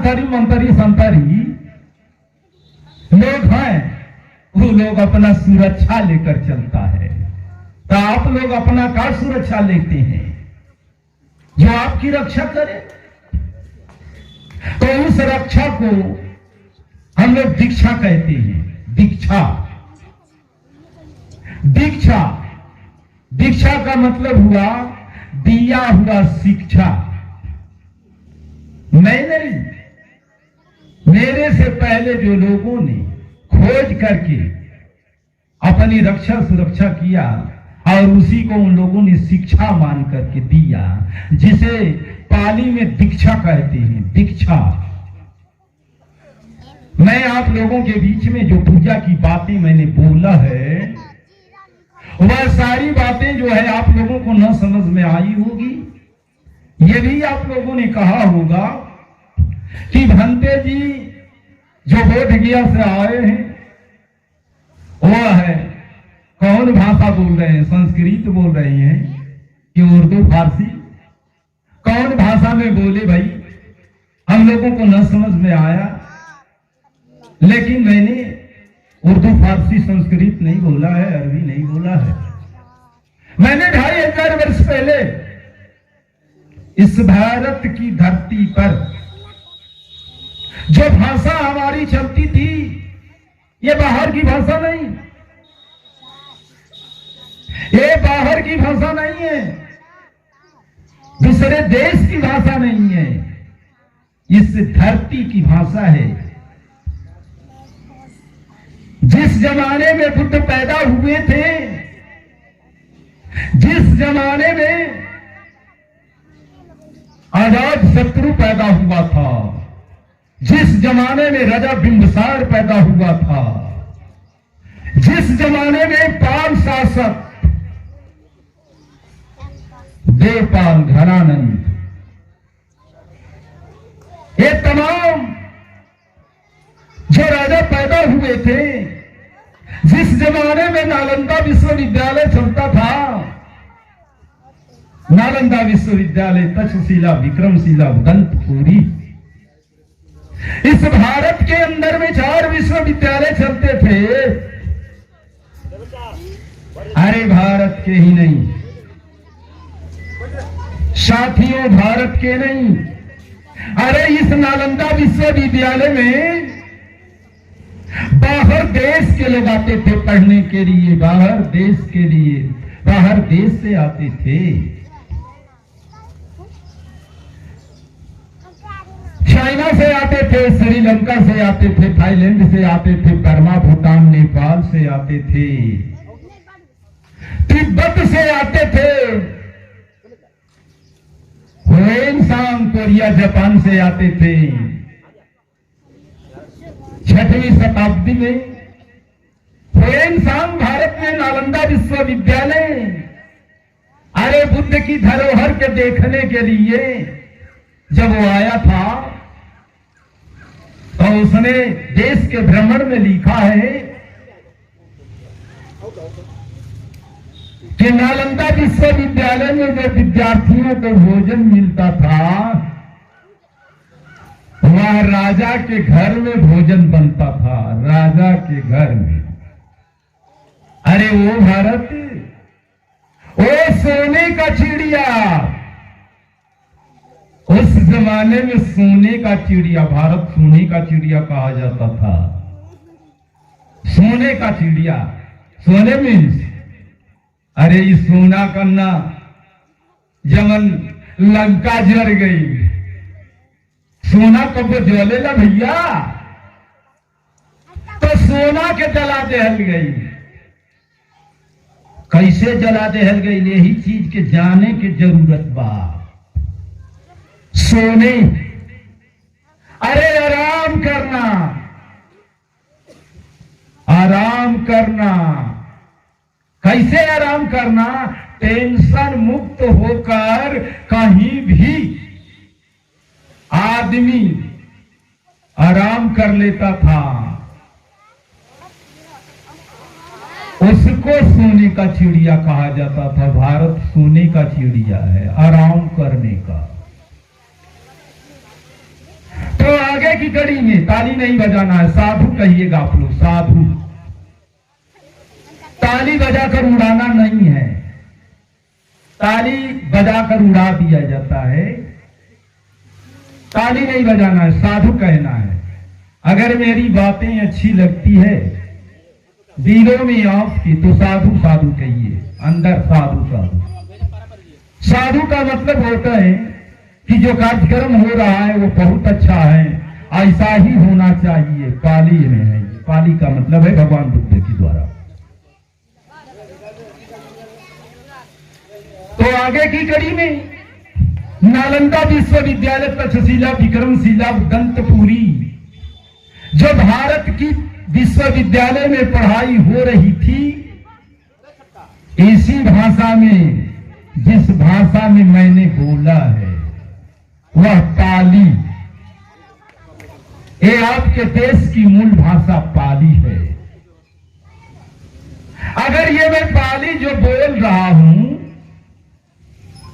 अंतरी मंतरी संतरी लोग हैं, वो लोग अपना सुरक्षा लेकर चलता है। तो आप लोग अपना क्या सुरक्षा लेते हैं जो आपकी रक्षा करे? तो उस रक्षा को हम लोग दीक्षा कहते हैं। दीक्षा, दीक्षा, दीक्षा का मतलब हुआ दिया हुआ शिक्षा। मैं नहीं, मेरे से पहले जो लोगों ने खोज करके अपनी रक्षा सुरक्षा किया और उसी को उन लोगों ने शिक्षा मान करके दिया, जिसे पाली में दीक्षा कहते हैं। दीक्षा। मैं आप लोगों के बीच में जो पूजा की बातें मैंने बोला है, वह सारी बातें जो है आप लोगों को न समझ में आई होगी। ये भी आप लोगों ने कहा होगा कि भंते जी जो बोध गया से आए हैं, वह है कौन भाषा बोल रहे हैं? संस्कृत बोल रहे हैं कि उर्दू फारसी? कौन भाषा में बोले भाई? हम लोगों को न समझ में आया, लेकिन मैंने उर्दू फारसी संस्कृत नहीं बोला है, अरबी नहीं बोला है। मैंने 2500 वर्ष पहले इस भारत की धरती पर जो भाषा हमारी चलती थी, ये बाहर की भाषा नहीं, ये बाहर की भाषा नहीं है, दूसरे देश की भाषा नहीं है, इस धरती की भाषा है। जिस जमाने में बुद्ध पैदा हुए थे, जिस जमाने में अजात शत्रु पैदा हुआ था, जिस जमाने में राजा बिंबिसार पैदा हुआ था, जिस जमाने में पाल शासक देवपाल घरानंद, ये तमाम जो राजा पैदा हुए थे, जिस जमाने में नालंदा विश्वविद्यालय चलता था, नालंदा विश्वविद्यालय, तक्षशिला, विक्रमशिला, उदंतपुरी, इस भारत के अंदर में 4 विश्वविद्यालय चलते थे। अरे भारत के ही नहीं साथियों, भारत के नहीं, अरे इस नालंदा विश्वविद्यालय में बाहर देश के लोग आते थे पढ़ने के लिए, बाहर देश के लिए, बाहर देश से आते थे। चाइना से आते थे, श्रीलंका से आते थे, थाईलैंड से आते थे, बर्मा, भूटान, नेपाल से आते थे, तिब्बत से आते थे, कोरिया, जापान से आते थे। 6वीं शताब्दी में भारत में नालंदा विश्वविद्यालय, अरे बुद्ध की धरोहर के देखने के लिए जब वो आया था, तो उसने देश के भ्रमण में लिखा है कि नालंदा विश्वविद्यालय में जो विद्यार्थियों को भोजन मिलता था, वह राजा के घर में भोजन बनता था, राजा के घर में। अरे वो भारत, वो सोने का चिड़िया, उस जमाने में सोने का चिड़िया, भारत सोने का चिड़िया कहा जाता था। सोने का चिड़िया, सोने मीन्स, अरे ये सोना करना, जमन लंका जल गई, सोना कब जलेला भैया, तो सोना के जला देहल गई। कैसे जला देहल गई, यही चीज के जाने की जरूरत बा। सोने, अरे आराम करना, आराम करना, कैसे आराम करना? टेंशन मुक्त होकर कहीं भी आदमी आराम कर लेता था, उसको सोने का चिड़िया कहा जाता था। भारत सोने का चिड़िया है, आराम करने का। तो आगे की कड़ी में ताली नहीं बजाना है, साधु कहिएगा आप लोग, साधु। ताली बजाकर उड़ाना नहीं है, ताली बजाकर उड़ा दिया जाता है, ताली नहीं बजाना है, साधु कहना है। अगर मेरी बातें अच्छी लगती है दिलों में आपकी तो साधु साधु कहिए, अंदर साधु साधु। साधु का मतलब होता है कि जो कार्यक्रम हो रहा है वो बहुत अच्छा है, ऐसा ही होना चाहिए, पाली में है। पाली का मतलब है भगवान बुद्ध के द्वारा। तो आगे की कड़ी में नालंदा विश्वविद्यालय तक्षशिला विक्रमशिला दंतपुरी, जो भारत की विश्वविद्यालय में पढ़ाई हो रही थी, इसी भाषा में, जिस भाषा में मैंने बोला है वह पाली। ये आपके देश की मूल भाषा पाली है। अगर ये मैं पाली जो बोल रहा हूं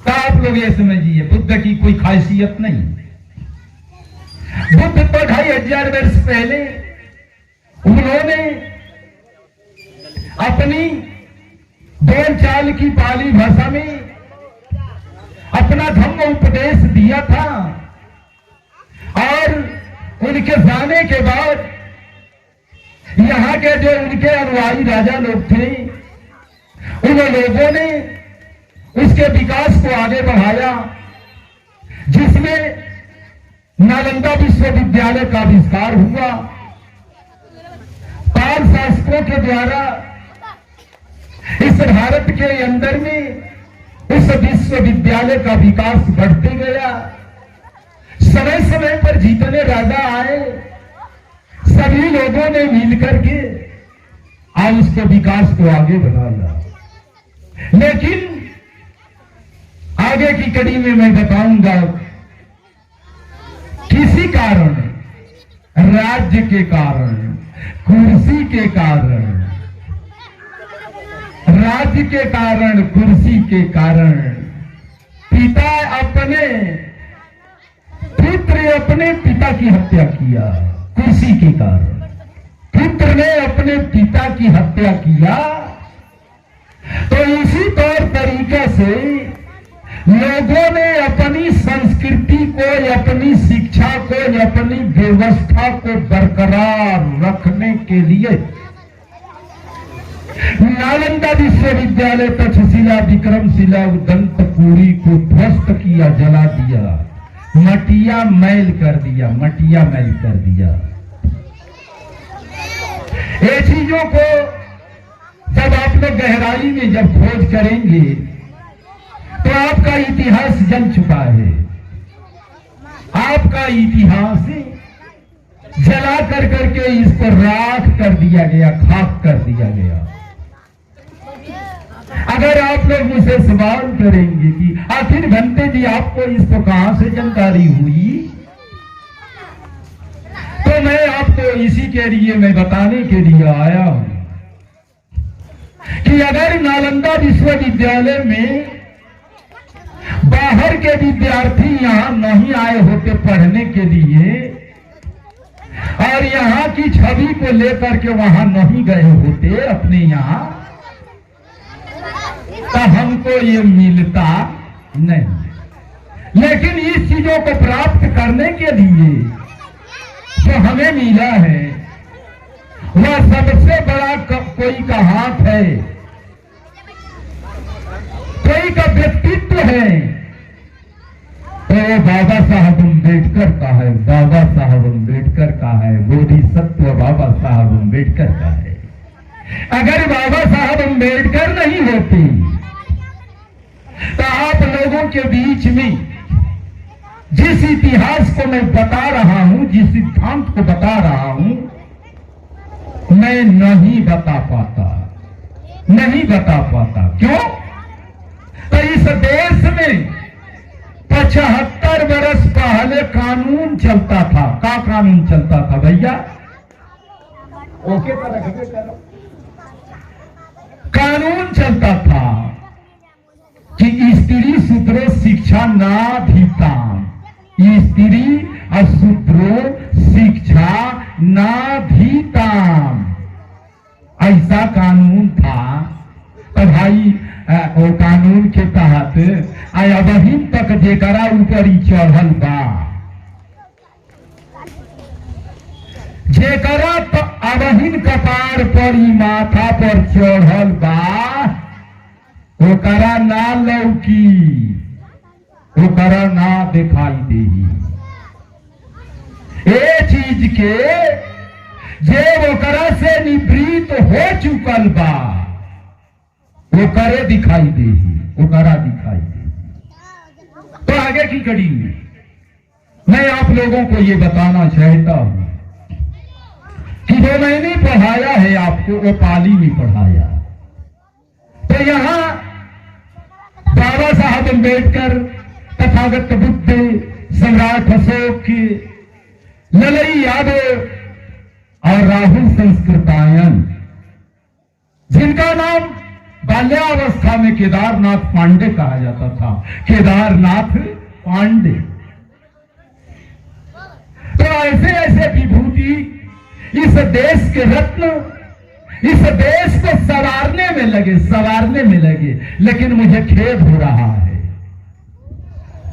तो आप लोग ये समझिए बुद्ध की कोई खासियत नहीं। बुद्ध तो 2500 वर्ष पहले उन्होंने अपनी बोलचाल की पाली भाषा में अपना धम्म उपदेश दिया था, और उनके जाने के बाद यहाँ के जो उनके अनुयायी राजा लोग थे, उन लोगों ने उसके विकास को आगे बढ़ाया, जिसमें नालंदा विश्वविद्यालय का आविष्कार हुआ। पाल शासकों के द्वारा इस भारत के अंदर में उस विश्वविद्यालय का विकास बढ़ते गया। समय समय पर जितने राजा आए सभी लोगों ने मिलकर के आज उसके विकास को आगे बढ़ाया। लेकिन आगे की कड़ी में मैं बताऊंगा किसी कारण, राज्य के कारण, कुर्सी के कारण, राज्य के कारण, कुर्सी के कारण पिता अपने पिता की हत्या किया। कुर्सी के कारण पुत्र ने अपने पिता की हत्या किया। तो इसी तौर तरीके से लोगों ने अपनी संस्कृति को, अपनी शिक्षा को, अपनी व्यवस्था को बरकरार रखने के लिए नालंदा विश्वविद्यालय तक्षशिला विक्रमशिला दंतपुरी को ध्वस्त किया, जला दिया, मटिया मैल कर दिया, मटिया मैल कर दिया। ये चीजों को जब आप लोग गहराई में जब खोज करेंगे तो आपका इतिहास जल चुका है। आपका इतिहास जला कर करके इसको राख कर दिया गया, खाक कर दिया गया। अगर आप लोग मुझसे सवाल करेंगे कि आखिर घंटे जी आपको इसको कहां से जानकारी हुई, तो मैं आपको इसी के लिए मैं बताने के लिए आया हूं कि अगर नालंदा विश्वविद्यालय में बाहर के विद्यार्थी यहां नहीं आए होते पढ़ने के लिए और यहां की छवि को लेकर के वहां नहीं गए होते अपने यहां, तो हमको ये मिलता नहीं। लेकिन इस चीजों को प्राप्त करने के लिए जो हमें मिला है वह सबसे बड़ा कोई का हाथ है, कोई का व्यक्तित्व है, तो बाबा साहब अम्बेडकर का है। बाबा साहब अम्बेडकर का है, बोधिसत्व बाबा साहब अम्बेडकर का है। अगर बाबा साहब अम्बेडकर नहीं होते तो आप लोगों के बीच में जिस इतिहास को मैं बता रहा हूं, जिस सिद्धांत को बता रहा हूं, मैं नहीं बता पाता, नहीं बता पाता। क्यों? तो इस देश में 75 वर्ष पहले कानून चलता था। का कानून चलता था भैया? ओके करो। कानून चलता था कि स्त्री शूद्रो शिक्षा ना भीता, स्त्री अशूद्रो ऐसा कानून था तो भाई वो कानून के तहत अबहिन तक जेकरा ऊपर ही चढ़ल बा, जेकरा अबहिन कपार पर ही माथा पर चढ़ल बा, ओकरा ना लौकी, ओकरा ना दिखाई देही। ए चीज के जे ओकरा से निवृत्त हो चुकल बा, ओकरे दिखाई देही, ओकरा दिखाई देही। तो आगे की कड़ी में मैं आप लोगों को ये बताना चाहता हूं कि जो मैंने पढ़ाया है आपको वो पाली में पढ़ाया। तो यहां बाबा साहब अम्बेडकर, तथागत बुद्ध, सम्राट अशोक, ललई यादव और राहुल संस्कृतायन, जिनका नाम बाल्यावस्था में केदारनाथ पांडे कहा जाता था, केदारनाथ पांडे। तो ऐसे ऐसे विभूति इस देश के रत्न इस देश को संवारने में लगे, संवारने में लगे। लेकिन मुझे खेद हो रहा है,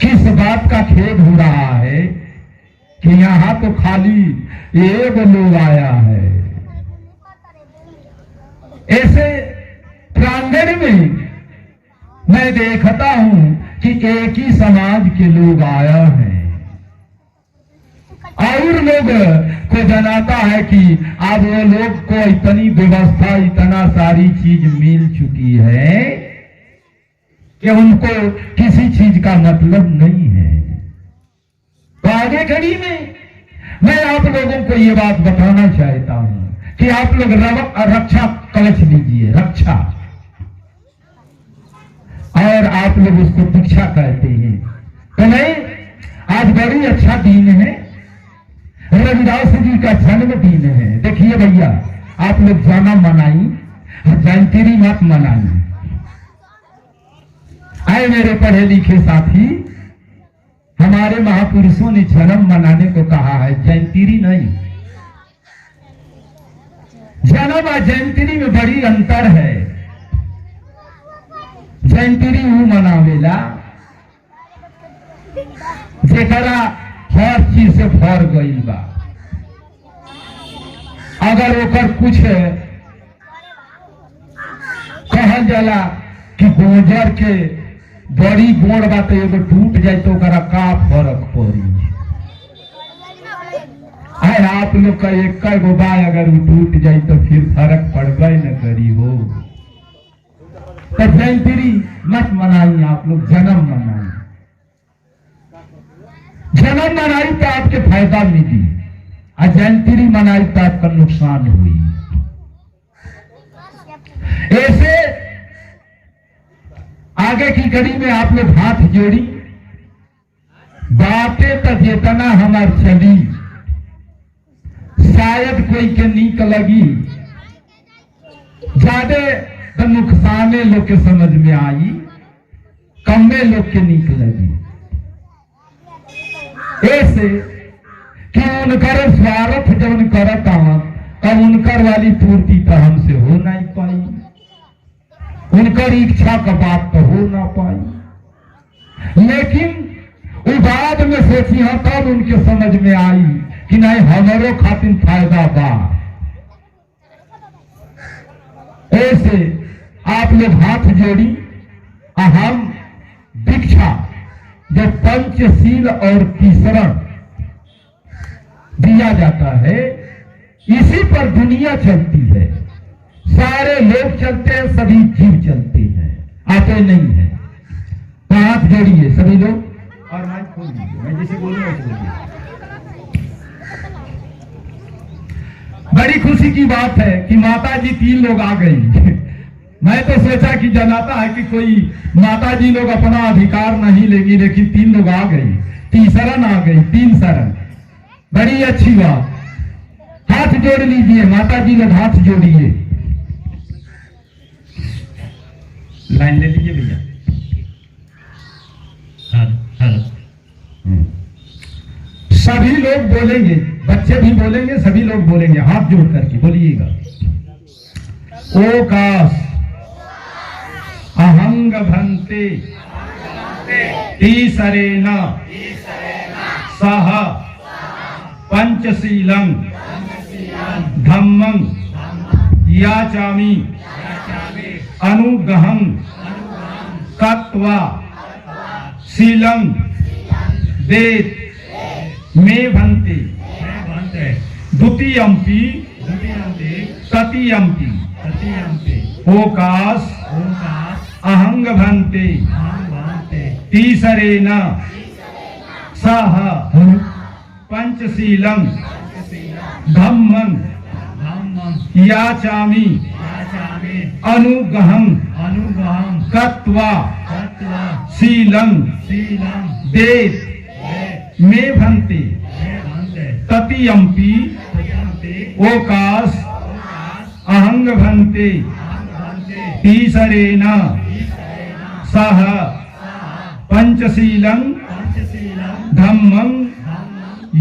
किस बात का खेद हो रहा है कि यहां तो खाली एक लोग आया है। ऐसे प्रांगण में मैं देखता हूं कि एक ही समाज के लोग आया है और लोग को जनाता है कि अब वो लोग को इतनी व्यवस्था, इतना सारी चीज मिल चुकी है कि उनको किसी चीज का मतलब नहीं है। तो आगे कड़ी में मैं आप लोगों को ये बात बताना चाहता हूं कि आप लोग रक्षा कवच लीजिए, रक्षा, और आप लोग उसको दीक्षा कहते हैं। तो नहीं, आज बड़ी अच्छा दिन है, रविदास जी का जन्मदिन है। देखिए भैया, आप लोग जन्म मनाई, जयंती मत मनाई। आए मेरे पढ़े लिखे साथी, हमारे महापुरुषों ने जन्म मनाने को कहा है, जयंती नहीं। जन्म और जयंती में बड़ी अंतर है। जयंती वो मनावेला जेकरा हर चीज से भर गईल बा। अगर ओकर कुछ कहल जाला कि गोजर के बड़ी गोड़ बा तो एगो टूट जाए तो ओकरा का फर्क पड़ी। है आप लोग का एक गो बा, अगर वो टूट जाए तो फिर फर्क पड़बे न करी हो। तो जयंती मत मनाई, आप लोग जन्म मनाई। जन्म मनाई तो आपके फायदा मिली, और जयंती मनाई तो आपका नुकसान हुई। ऐसे आगे की कड़ी में आप लोग हाथ जोड़ी, बातें तो जितना हमार चली शायद कोई के नीक लगी, ज्यादा तो नुकसाने लोग के समझ में आई, कमे लोग के नीक लगी। ऐसे कि उनकर स्वार्थ जब करत तब उनकर वाली पूर्ति तो हमसे हो नहीं पाई, उनकर इच्छा का बात तो हो ना पाई। लेकिन वो बाद में सोची है, तब उनके समझ में आई कि नहीं, हमारो खातिर फायदा बा। ऐसे आप लोग हाथ जोड़ी, हम दीक्षा जो पंचशील और तीसरा दिया जाता है, इसी पर दुनिया चलती है। सारे लोग चलते हैं, सभी जीव चलते हैं, आते नहीं है। तो हाथ जोड़िए सभी लोग, और माइक खोल दीजिए, मैं जैसे बोलूंगा वैसे बोलिए। बड़ी खुशी की बात है कि माता जी 3 लोग आ गई। मैं तो सोचा कि जनाता है कि कोई माता जी लोग अपना अधिकार नहीं लेगी, लेकिन 3 लोग आ गई, तीसरन आ गई, 3 शरण, बड़ी अच्छी बात। हाथ जोड़ लीजिए माता जी लोग, हाथ जोड़िए, लाइन ले लीजिए भैया। सभी लोग बोलेंगे, बच्चे भी बोलेंगे, सभी लोग बोलेंगे, हाथ जोड़ करके बोलिएगा। ओकास अहंग भंते तीसरेण सह पंचशीलं धम्मं याचामि अनुग्रहं कृत्वा शीलं देत मे भन्ते द्वितीयंपि तृतीयंपि ओकास अहंग भंते तीसरेण सह पंचशीलं धम्मं याचामि अनुग्रहं कृत्वा शीलं देत मे भन्ते तृतीयंपि ओकास अहंग भंते तीसरेण सह पंचशीलं धम्मं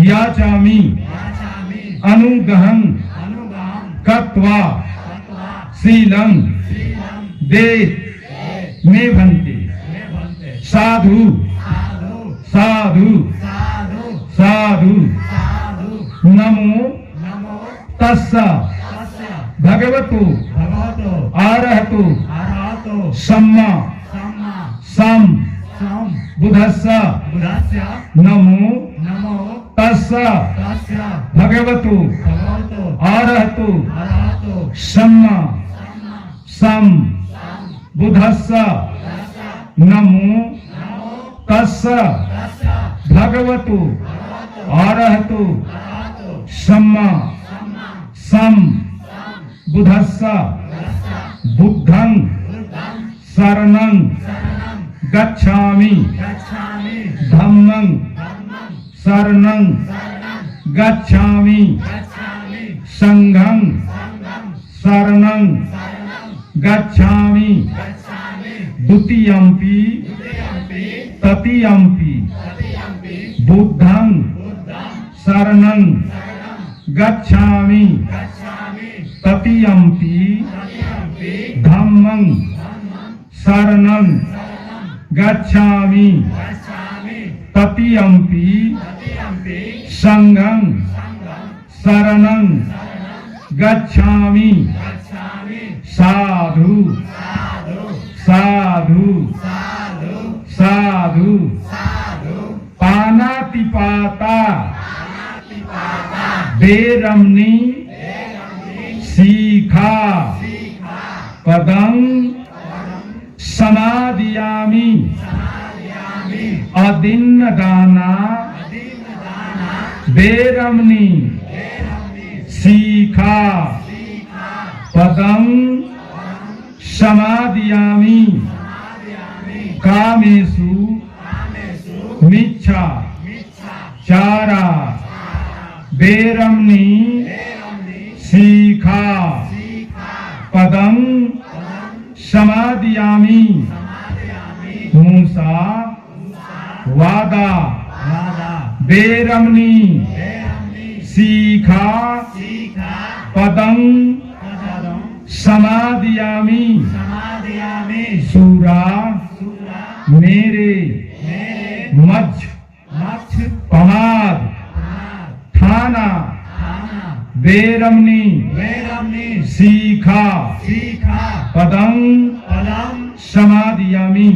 याचामि अनुग्रहं कृत्वा शीलं देत मे भन्ते। साधु साधु साधु नमो तस्स भगवतो अरहतो सम्मा सम बुद्धस्स नमो तस्स भगवतो अरहतो सम्मा सम बुद्धस्स नमो तस्स भगवतो अरहतो सम्मा सम बुद्धस्स बुद्धं शरणं गच्छामि धम्मं शरणं गच्छामि संघं शरणं गच्छामि द्वितीयंपि तृतीयंपि बुद्धं शरणं गच्छामि तृतीयंपि धम्मं शरणं गच्छामि तृतीयंपि संघं शरणं गच्छामि। साधु साधु साधु पानातिपाता बेरमनी सीखा पदं समादियामि अदिन्न दाना बेरमनी सीखा पदं समादियामि कामेषु मिच्छा चारा बेरमनी सीखा पदं समादियामि मूसा वादा बेरमनी सीखा पदं समादियामि सूरा मेरे मध्य पमाद थाना बेरमनी सीखा पदं समादियामि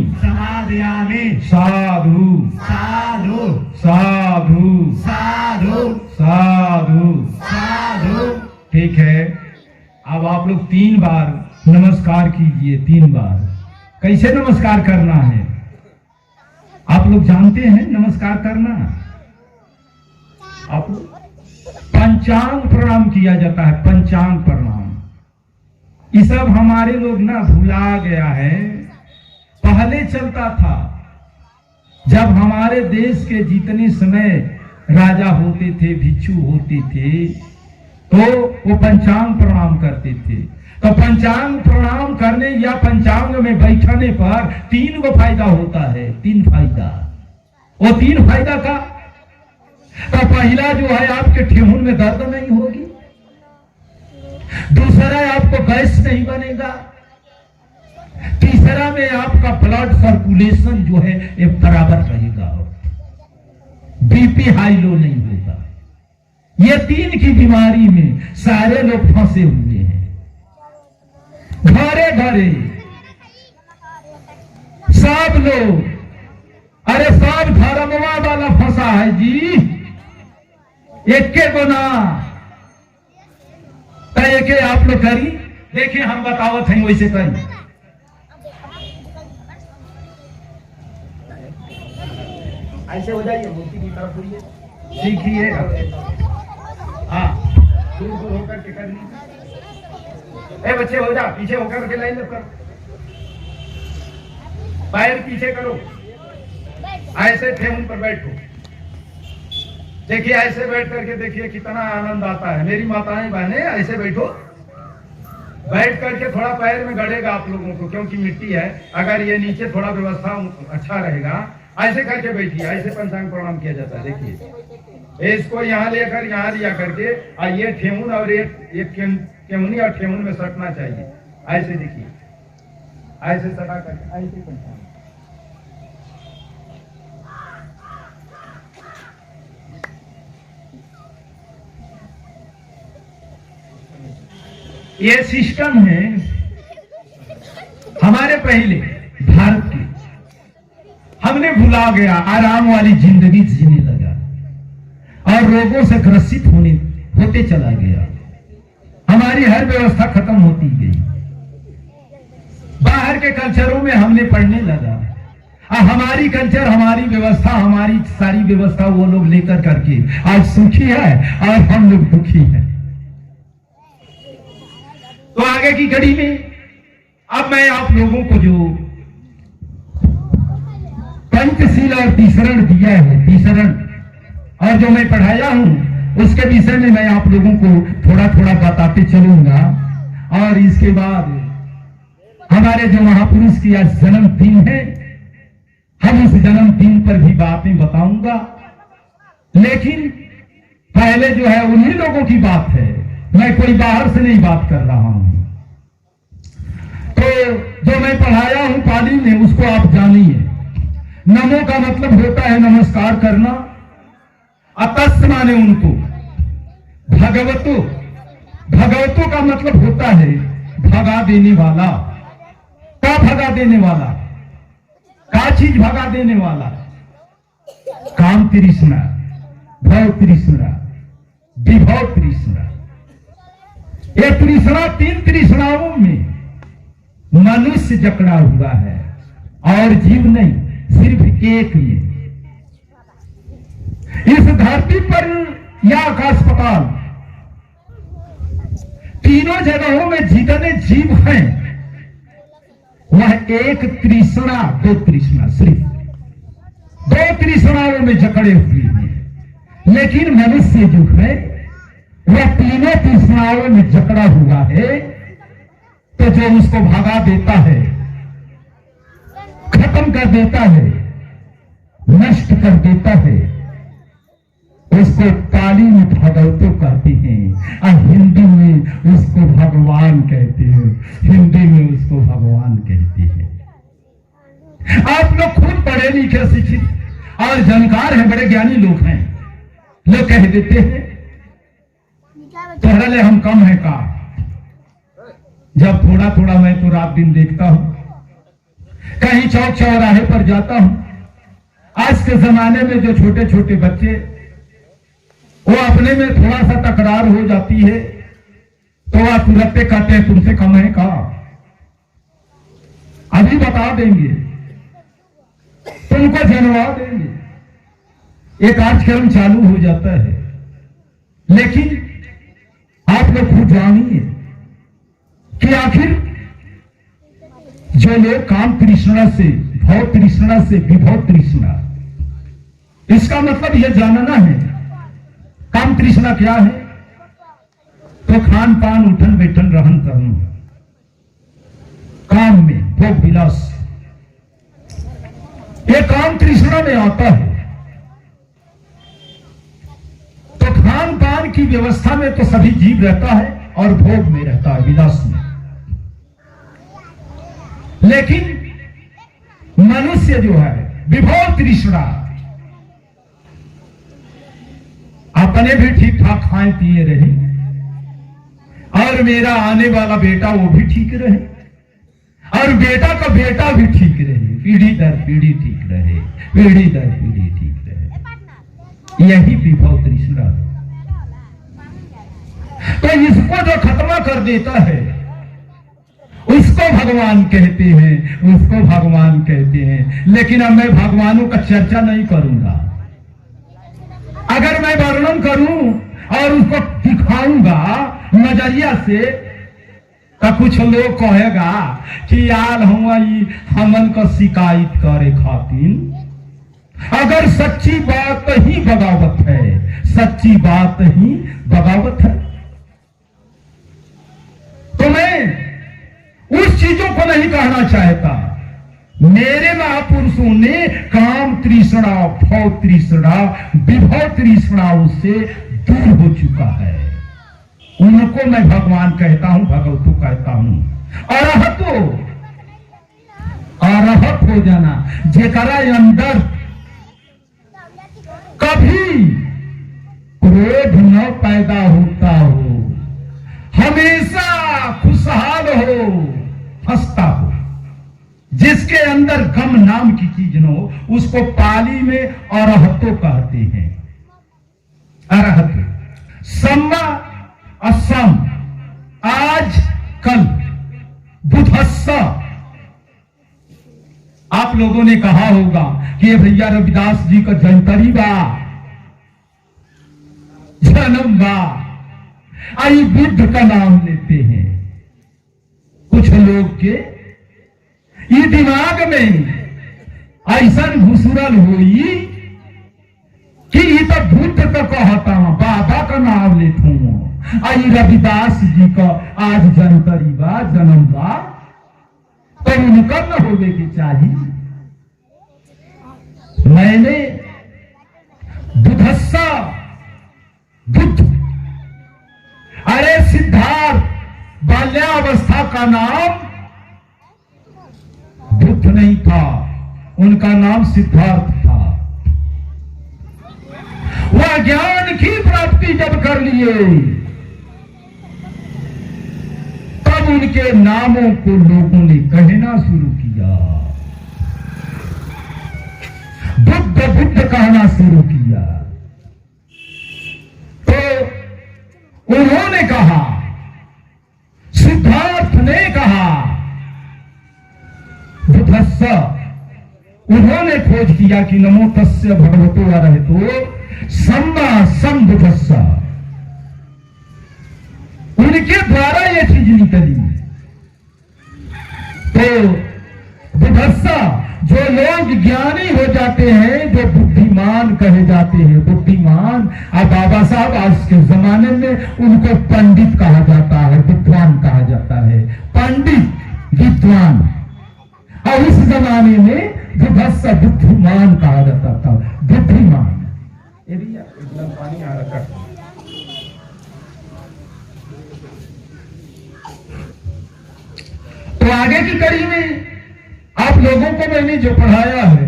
साधु साधु साधु साधु। ठीक है, अब आप लोग 3 बार नमस्कार कीजिए। 3 बार कैसे नमस्कार करना है आप लोग जानते हैं? नमस्कार करना आप पंचांग प्रणाम किया जाता है। पंचांग प्रणाम ये सब हमारे लोग ना भुला गया है। पहले चलता था जब हमारे देश के जितने समय राजा होते थे, भिक्षु होते थे, तो वो पंचांग प्रणाम करते थे। तो पंचांग प्रणाम करने या पंचांग में बैठने पर 3 गो फायदा होता है। 3 फायदा। वो 3 फायदा का तो पहला जो है आपके ठेहुन में दर्द नहीं होगी। दूसरा आपको गैस नहीं बनेगा, तीसरा में आपका ब्लड सर्कुलेशन जो है ये बराबर रहेगा, बीपी हाई लो नहीं होगा। ये 3 की बीमारी में सारे लोग फंसे हुए हैं, घरे घरे सब लोग, अरे सब धर्मवा वाला फंसा है जी, एक के गुना के आप लोग करी। देखिए हम बतावत हैं वैसे करी। ऐसे हो जाइए, मूर्ति की तरफ होइए, सीखिए। हाँ, दूर दूर होकर के करनी। ए बच्चे हो जा, पीछे होकर के लाइन कर, पैर पीछे करो, ऐसे ठेहुन पर बैठो। देखिए ऐसे बैठ करके देखिए कितना आनंद आता है। मेरी माताएं बहनें ऐसे बैठो, बैठ करके थोड़ा पैर में गड़ेगा आप लोगों को, क्योंकि मिट्टी है। अगर ये नीचे थोड़ा व्यवस्था अच्छा रहेगा, ऐसे करके बैठिए, ऐसे पंचांग प्रणाम किया जाता है। देखिए इसको यहाँ लेकर यहाँ लिया करके, और ये ठेहुन और ये केहुनी और ठेहुन में सटना चाहिए। ऐसे देखिए, ऐसे सटा करके ऐसे पंचांग। ये सिस्टम है हमारे पहले भारत के, हमने भुला गया, आराम वाली जिंदगी जीने लगा और रोगों से ग्रसित होते चला गया। हमारी हर व्यवस्था खत्म होती गई, बाहर के कल्चरों में हमने पढ़ने लगा। हमारी कल्चर, हमारी व्यवस्था, हमारी सारी व्यवस्था वो लोग लेकर करके आज सुखी है और हम लोग दुखी हैं। तो आगे की कड़ी में अब मैं आप लोगों को जो पंचशील और तीसरण दिया है, तीसरण और जो मैं पढ़ाया हूं उसके विषय में मैं आप लोगों को थोड़ा थोड़ा बताते चलूंगा। और इसके बाद हमारे जो महापुरुष की आज जन्मदिन है, हम उस जन्मदिन पर भी बातें बताऊंगा। लेकिन पहले जो है उन्हीं लोगों की बात है, मैं कोई बाहर से नहीं बात कर रहा हूं। तो जो मैं पढ़ाया हूं पाली में उसको आप जानिए। नमो का मतलब होता है नमस्कार करना, अतस्य माने उनको, भगवतो, भगवतो का मतलब होता है भगा देने वाला। क्या भगा देने वाला? क्या चीज भगा देने वाला? काम तृष्णा, भव तृष्णा, विभव तृष्णा। ये तृष्णा, 3 तृष्णाओं में मनुष्य जकड़ा हुआ है और जीव नहीं, सिर्फ एक में। इस धरती पर या आकाश पाताल तीनों जगहों में जितने जीव हैं वह एक तृष्णा, 2 तृष्णा, सिर्फ 2 तृष्णाओं में जकड़े हुए हैं। लेकिन मनुष्य जो है वह तीनों तृष्णाओं में जकड़ा हुआ है। तो जो उसको भगा देता है, खत्म कर देता है, नष्ट कर देता है, उसको पाली में भगवतो कहते हैं और हिंदी में उसको भगवान कहते हैं। हिंदी में उसको भगवान कहते हैं। आप लोग खुद पढ़े लिखे शिक्षित और जानकार हैं, बड़े ज्ञानी लोग हैं, लोग कह देते हैं तोहरा ले हम कम है का। जब थोड़ा थोड़ा मैं तो रात दिन देखता हूं, कहीं चौक चौराहे पर जाता हूं। आज के जमाने में जो छोटे छोटे बच्चे, वो अपने में थोड़ा सा तकरार हो जाती है तो वह तुरंत कहते हैं तुमसे कम है का। अभी बता देंगे, तुमको जनवा देंगे, एक कार्यक्रम चालू हो जाता है। लेकिन आप लोग खुद जानिए कि आखिर जो लोग काम तृष्णा से, भव तृष्णा से विभव तृष्णा, इसका मतलब यह जानना है काम तृष्णा क्या है। तो खान पान, उठन बैठन, रहन सहन, काम में भोग विलास, ये काम तृष्णा में आता है। तो खान पान की व्यवस्था में तो सभी जीव रहता है और भोग में रहता है, विलास में। लेकिन मनुष्य जो है विभव तृष्णा, अपने भी ठीक ठाक खाए पिए रहे और मेरा आने वाला बेटा वो भी ठीक रहे और बेटा का बेटा भी ठीक रहे, पीढ़ी दर पीढ़ी ठीक रहे, पीढ़ी दर पीढ़ी ठीक रहे। यही विभव तृष्णा है। तो इसको जो खत्म कर देता है उसको भगवान कहते हैं, उसको भगवान कहते हैं। लेकिन अब मैं भगवानों का चर्चा नहीं करूंगा। अगर मैं वर्णन करूं और उसको दिखाऊंगा नजरिया से तो कुछ लोग कहेगा कि यार हमन का शिकायत करे खातिर। अगर सच्ची बात ही बगावत है, सच्ची बात ही बगावत है, तो मैं उस चीजों को नहीं कहना चाहता। मेरे महापुरुषों ने काम तृष्णा, भव तृष्णा, विभव तृष्णा उससे दूर हो चुका है। उनको मैं भगवान कहता हूं, भगवतु कहता हूं। अरहत हो जाना, जेकरा अंदर कभी क्रोध न पैदा होता हो, हमेशा खुशहाल हो, हंसता हो, जिसके अंदर गम नाम की चीज न हो, उसको पाली में अरहतो कहते हैं। अरहत सम्मा असम, आज कल, बुधस्सा। आप लोगों ने कहा होगा कि भैया रविदास जी का जयंतरी बा, जन्म बा, आई बुद्ध का नाम लेते हैं। कुछ लोग के ये दिमाग में ऐसा घुसरल हुई कि ये तो बुद्ध का कहता, बाबा का नाम लेता हूं, आई रविदास जी का आज जयंतरी बा, जन्म बा, तो उनका न होने की चाहिए। मैंने बुधस्सा, बुद्ध, अरे सिद्धार्थ बाल्यावस्था का नाम बुद्ध नहीं था, उनका नाम सिद्धार्थ था। वह ज्ञान की प्राप्ति जब कर लिए तब उनके नामों को लोगों ने कहना शुरू किया, बुद्ध बुद्ध कहना शुरू किया। तो उन्होंने कहा, सिद्धार्थ ने कहा, बुधस्सा, उन्होंने खोज किया कि नमो तस्य भगवतो अरहतो सम्मा संबुधस्सा। उनके द्वारा यह चीज निकली। तो बुधस्सा, जो लोग ज्ञानी हो जाते हैं, जो बुद्धिमान कहे जाते हैं, बुद्धिमान। और बाबा साहब आज के जमाने में उनको पंडित कहा जाता है, विद्वान कहा जाता है, पंडित, विद्वान। और उस जमाने में बुधस्सा बुद्धिमान कहा जाता था, बुद्धिमान। पानी आ रखा। तो आगे की कड़ी में आप लोगों को मैंने जो पढ़ाया है,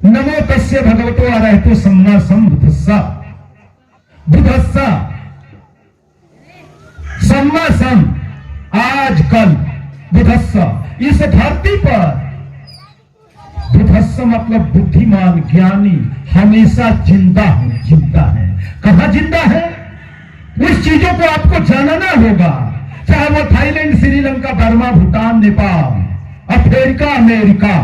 नमो तस्य भगवतो अरहतो सम्मा संबुधस्सा, बुधस्सा, सम्मा सम, आज कल, बुधस्सा, इस धरती पर बुधस्सा मतलब बुद्धिमान, ज्ञानी, हमेशा जिंदा है, जिंदा है। कहां जिंदा है? उस चीजों को आपको जानना होगा, चाहे वो Thailand, Sri Lanka, Burma, Bhutan, Nepal, Africa, America,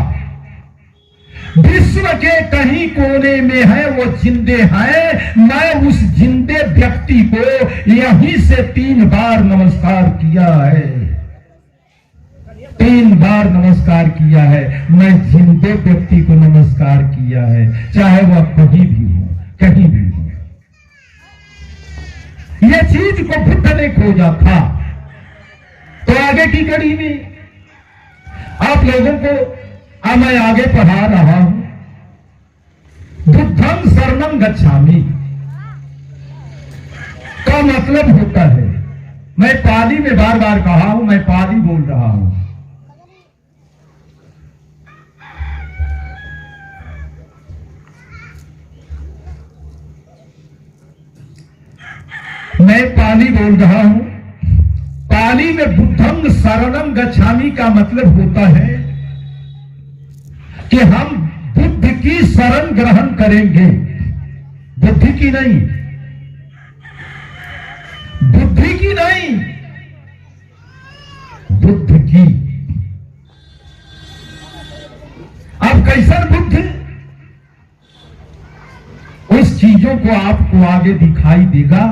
विश्व के कहीं कोने में है, वो जिंदे हैं। मैं उस जिंदे व्यक्ति को यहीं से 3 बार नमस्कार किया है, 3 बार नमस्कार किया है। मैं जिंदे व्यक्ति को नमस्कार किया है, चाहे वह कहीं भी हो, कहीं भी हो। यह चीज को बुद्ध ने खोजा था। तो आगे की कड़ी में आप लोगों को मैं आगे पढ़ा रहा हूं। बुद्धं शरणं गच्छामि का मतलब होता है मैं पाली में बार बार कहा हूं, मैं पाली बोल रहा हूं। मैं पाली बोल रहा हूं। पाली में बुद्धं शरणं गच्छामि का मतलब होता है कि हम बुद्ध की शरण ग्रहण करेंगे, बुद्धि की नहीं, बुद्धि की नहीं, बुद्ध की। अब कैसन बुद्ध? उस चीजों को आपको आगे दिखाई देगा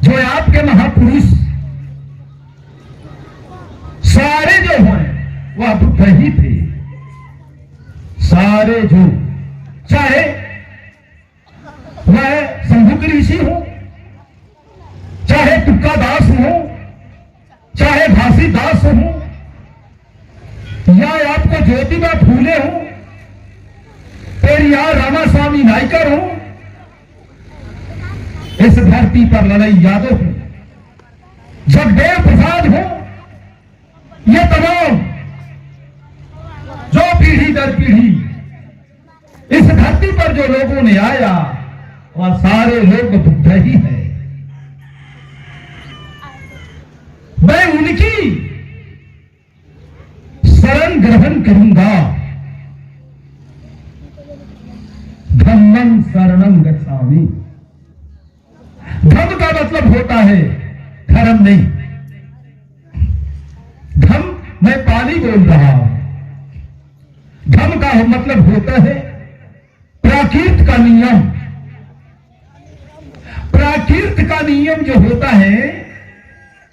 जो आपके महापुरुष सारे जो हैं वह बुद्ध ही थे। सारे जो, चाहे वह शंभुक ऋषि हो, चाहे तुक्का दास हो, चाहे भासी दास हो, या आपको ज्योतिबा फूले हो, पेरियार रामास्वामी नायकर हो, इस धरती पर लड़ाई यादव हो, जगदेव प्रसाद हो, ये तमाम जो पीढ़ी दर पीढ़ी इस धरती पर जो लोगों ने आया वह सारे लोग बुद्ध ही है। मैं उनकी शरण ग्रहण करूंगा। धम्मं शरणं गच्छामि। धम्म का मतलब होता है धर्म नहीं। धम्म मैं पाली बोल रहा हूं। धम्म का मतलब होता है प्राकृत का नियम। प्राकृत का नियम जो होता है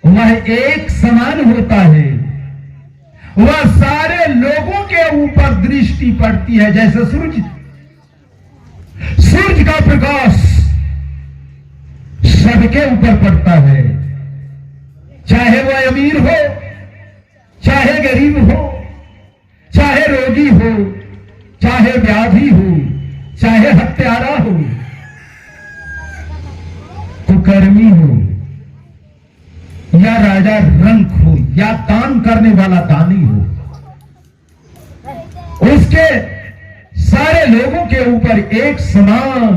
वह एक समान होता है। वह सारे लोगों के ऊपर दृष्टि पड़ती है। जैसे सूरज का प्रकाश सबके ऊपर पड़ता है, चाहे वह अमीर हो, चाहे गरीब हो, चाहे रोगी हो, चाहे व्याधि हो, चाहे हत्यारा हो, कुकर्मी हो, या राजा रंक हो, या दान करने वाला दानी हो, उसके सारे लोगों के ऊपर एक समान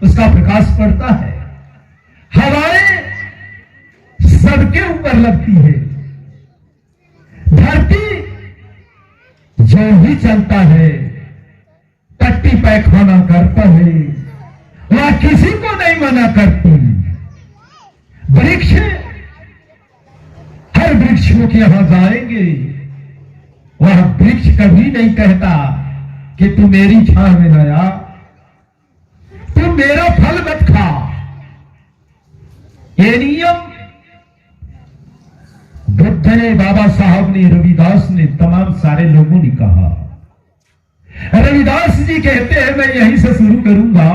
उसका प्रकाश पड़ता है। हवाएं सबके ऊपर लगती है। धरती जो भी चलता है, टट्टी पैखाना करता है, वह किसी को नहीं मना करती। वृक्ष, हर वृक्षों के यहां जाएंगे, वह वृक्ष कभी नहीं कहता कि तू मेरी छांव में न आ, तू मेरा फल मत खा। ये नियम बुद्ध ने, बाबा साहब ने, रविदास ने, तमाम सारे लोगों ने कहा। रविदास जी कहते हैं, मैं यहीं से शुरू करूंगा।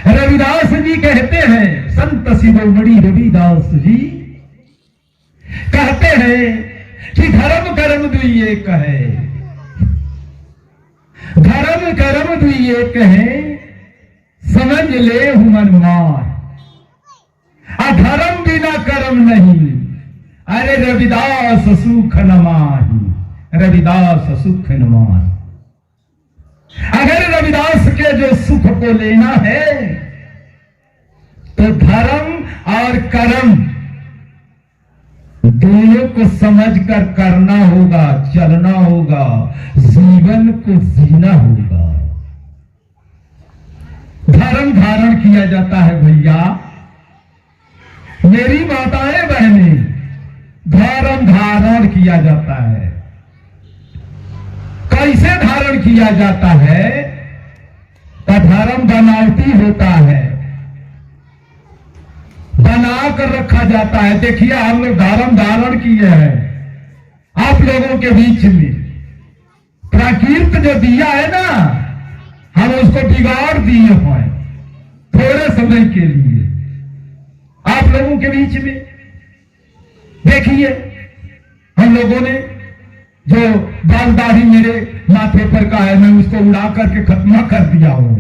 रविदास जी कहते हैं, संत शिरोमणि रविदास जी कहते हैं कि धर्म कर्म दुई एक है। धर्म कर्म दुई एक है, समझ ले हुमन मार। अधर्म बिना कर्म नहीं, अरे रविदास सुख न माही। रविदास सुख न माही। अगर रविदास के जो सुख को लेना है तो धर्म और कर्म दोनों को समझकर करना होगा, चलना होगा, जीवन को जीना होगा। धर्म धारण किया जाता है भैया, मेरी माताएं बहनें, धर्म धारण किया जाता है। कैसे धारण किया जाता है? तो धर्म बनावटी होता है, बना कर रखा जाता है। देखिए हम लोग धर्म धारण किए हैं आप लोगों के बीच में। प्राकृत जो दिया है ना, हम उसको बिगाड़ दिए हैं थोड़े समय के लिए आप लोगों के बीच में। देखिए हम लोगों ने जो बाल दाढ़ी मेरे माथे पर का है, मैं उसको उड़ा करके खत्म कर दिया हूं।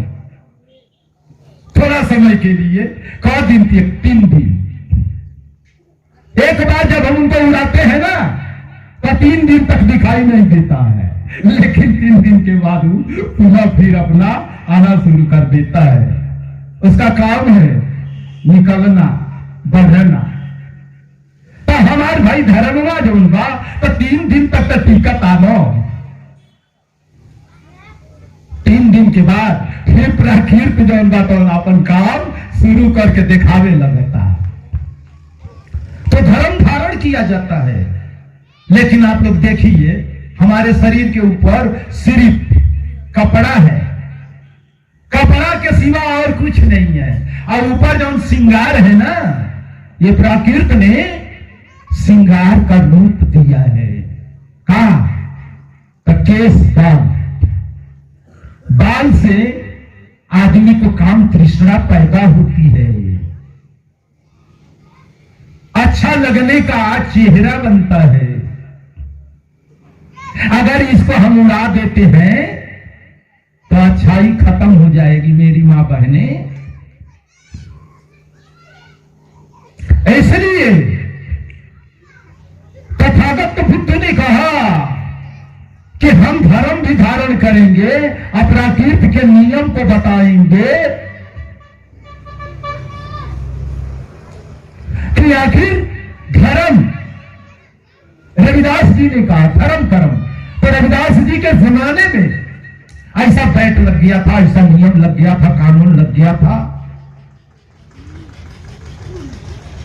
थोड़ा समय के लिए। कौ दिन थी? 3 दिन। एक बार जब हम उनको उड़ाते हैं ना तो 3 दिन तक दिखाई नहीं देता है, लेकिन 3 दिन के बाद वो पुनः फिर अपना आना शुरू कर देता है। उसका काम है निकलना, बढ़ना। तो हमारे भाई धर्मवा जो बा तो 3 दिन तक तो टिकट आनो, 3 दिन के बाद फिर प्रकृति जो बा तो अपन काम शुरू करके दिखावे लगता है। तो धर्म धारण किया जाता है। लेकिन आप लोग देखिए हमारे शरीर के ऊपर सिर्फ कपड़ा है, कपड़ा के सिवा और कुछ नहीं है। और ऊपर जो श्रृंगार है ना, ये प्रकृति ने श्रृंगार का रूप दिया है। कहा तो केस बाल से आदमी को काम तृष्णा पैदा होती है, अच्छा लगने का चेहरा बनता है। अगर इसको हम उड़ा देते हैं तो अच्छाई खत्म हो जाएगी मेरी मां बहने। इसलिए तथागत बुद्ध ने कहा कि हम धर्म भी धारण करेंगे, अपराकृत के नियम को बताएंगे कि आखिर धर्म, रविदास जी ने कहा धर्म कर्म। तो रविदास जी के जमाने में ऐसा बैठ लग गया था, ऐसा नियम लग गया था, कानून लग गया था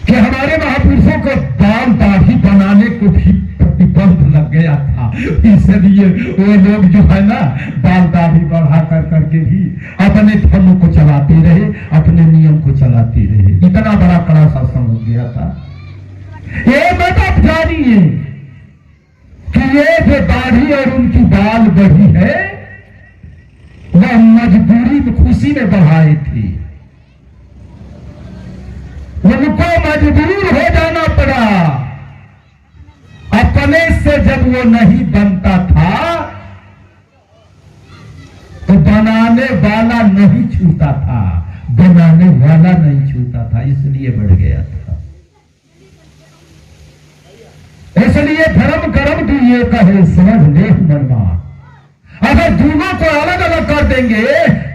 कि हमारे महापुरुषों को बाल दाढ़ी बनाने को भी प्रतिबंध लग गया था। इसलिए वो लोग जो है ना बाल दाढ़ी बढ़ा कर करके भी अपने धर्म को चलाते रहे, अपने नियम को चलाते रहे। इतना बड़ा कड़ा शासन हो गया था। ये मत आप जानिए कि ये जो दाढ़ी और उनकी बाल बढ़ी है वह मजबूरी में, खुशी में बढ़ाए थे। उनको मजबूर हो जाना पड़ा। अपने से जब वो नहीं बनता था तो बनाने वाला नहीं छूता था, बनाने वाला नहीं छूता था, इसलिए बढ़ गया था। इसलिए धर्म कर्म भी ये कहे समझ ले मनमा। अगर दोनों को अलग अलग कर देंगे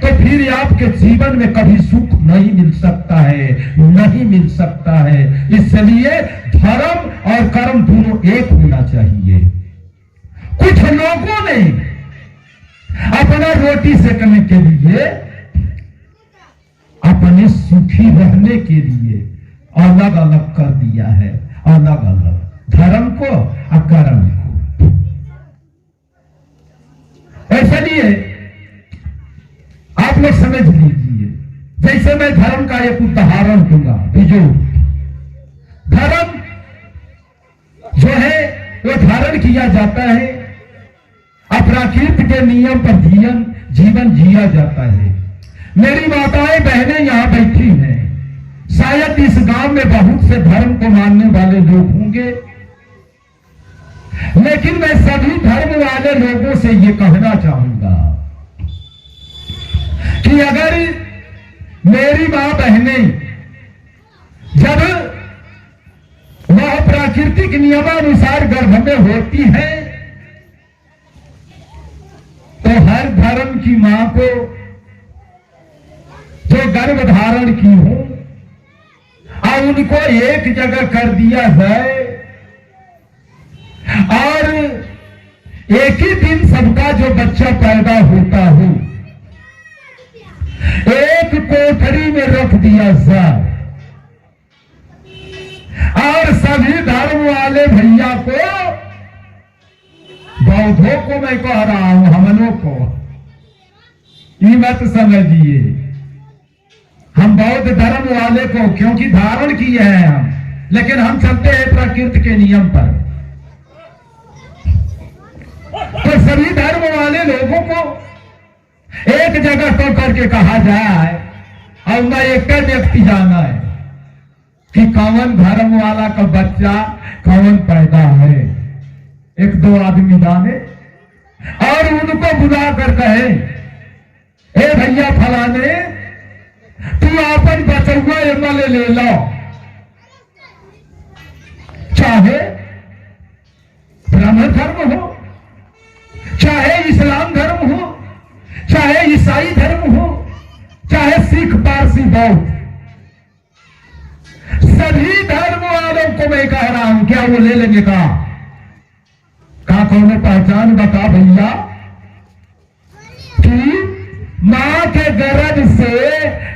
तो फिर आपके जीवन में कभी सुख नहीं मिल सकता है, नहीं मिल सकता है। इसलिए धर्म और कर्म दोनों एक होना चाहिए। कुछ लोगों ने अपना रोटी सेकने के लिए, अपने सुखी रहने के लिए अलग अलग कर दिया है, अलग अलग धर्म को और कर्म को। इसलिए आप लोग समझ लीजिए, जैसे मैं धर्म का एक उदाहरण दूंगा। बीजो धर्म जो है वो धारण किया जाता है, अपराकृत के नियम पर जीवन जिया जाता है। मेरी माताएं बहनें यहां बैठी हैं, शायद इस गांव में बहुत से धर्म को मानने वाले लोग होंगे, लेकिन मैं सभी धर्म वाले लोगों से ये कहना चाहूंगा कि अगर मेरी मां बहनें जब वह प्राकृतिक नियमानुसार गर्भ में होती है तो हर धर्म की मां को जो गर्भ धारण की हो और उनको एक जगह कर दिया जाए और एक ही दिन सबका जो बच्चा पैदा होता हो एक कोठरी में रख दिया जाए और सभी धर्म वाले भैया को, बौद्धों को मैं कह रहा हूं, हमलों को ये मत समझिए, हम बौद्ध धर्म वाले को क्योंकि धारण किए हैं हम, लेकिन हम चलते हैं प्रकृति के नियम पर। तो सभी धर्म वाले लोगों को एक जगह तो करके कहा जाए और मैं एक व्यक्ति जाना है कि कौन धर्म वाला का बच्चा कौन पैदा है। 1-2 आदमी जाने और उनको बुला कर कहे, ए भैया फलाने तू आपन बचुआ एमएलए ले लो, चाहे ब्राह्मण धर्म हो, चाहे इस्लाम धर्म हो, चाहे ईसाई धर्म हो, चाहे सिख पारसी बौद्ध, सभी धर्म वालों को मैं कह रहा हूं, क्या वो ले लेंगे? कहा कौन पहचान बता भैया कि मां के गर्भ से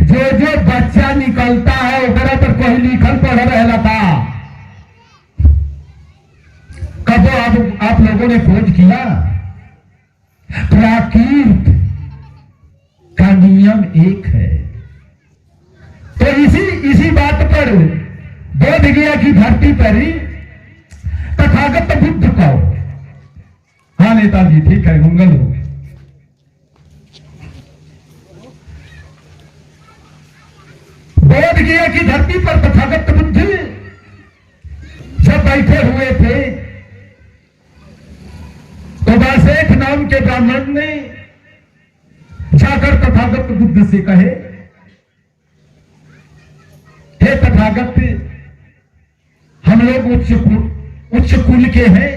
जो बच्चा निकलता है ओकरा पर कोई लिखल पढ़ रहा था। कब आप लोगों ने खोज किया? प्राकृत का नियम एक है। तो इसी बात पर बोध गया की धरती पर ही तथागत बुद्ध को, हाँ नेताजी ठीक है, मंगल हो, बोध गया की धरती पर तथागत बुद्ध जब बैठे हुए थे तो बासेठ नाम के ब्राह्मण ने जाकर तथागत बुद्ध से कहे, हे तथागत, हम लोग उच्च कुल के हैं,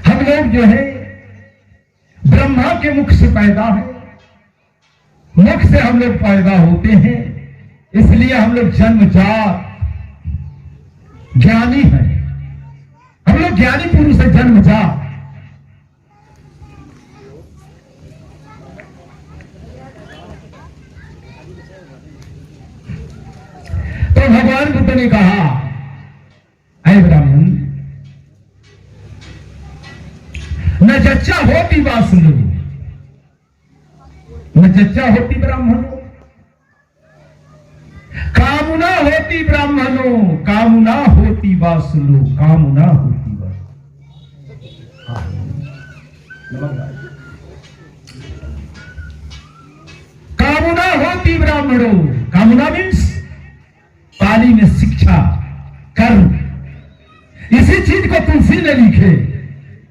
हम लोग जो है ब्रह्मा के मुख से पैदा है, मुख से हम लोग पैदा होते हैं, इसलिए हम लोग जन्मजात ज्ञानी हैं, हम लोग ज्ञानी पुरुष है जन्मजात। तो भगवान बुद्ध ने कहा, ऐ ब्राह्मण, न जच्चा होती वासुलो, न जच्चा होती ब्राह्मणों, कामना होती ब्राह्मणों, कामना होती वासुलो, कामना होती कामना होती ब्राह्मणों। कामना मीन्स पाली में शिक्षा, कर्म। इसी चीज को तुलसी ने लिखे,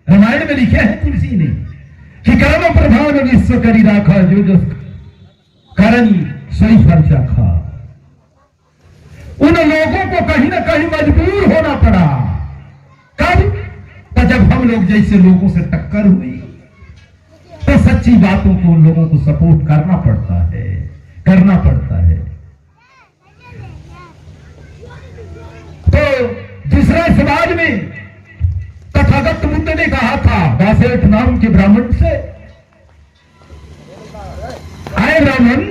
रामायण में लिखे हैं तुलसी ने कि कर्म प्रभाव विश्व करी राखा, जो करनी सही फल चाखा। उन लोगों को कहीं ना कहीं मजबूर होना पड़ा। कब? तो जब हम लोग जैसे लोगों से टक्कर हुई तो सच्ची बातों को उन लोगों को सपोर्ट करना पड़ता है, करना पड़ता है। तो दूसरा समाज में तथागत बुद्ध ने कहा था बासेठ नाम के ब्राह्मण से, आए ब्राह्मण,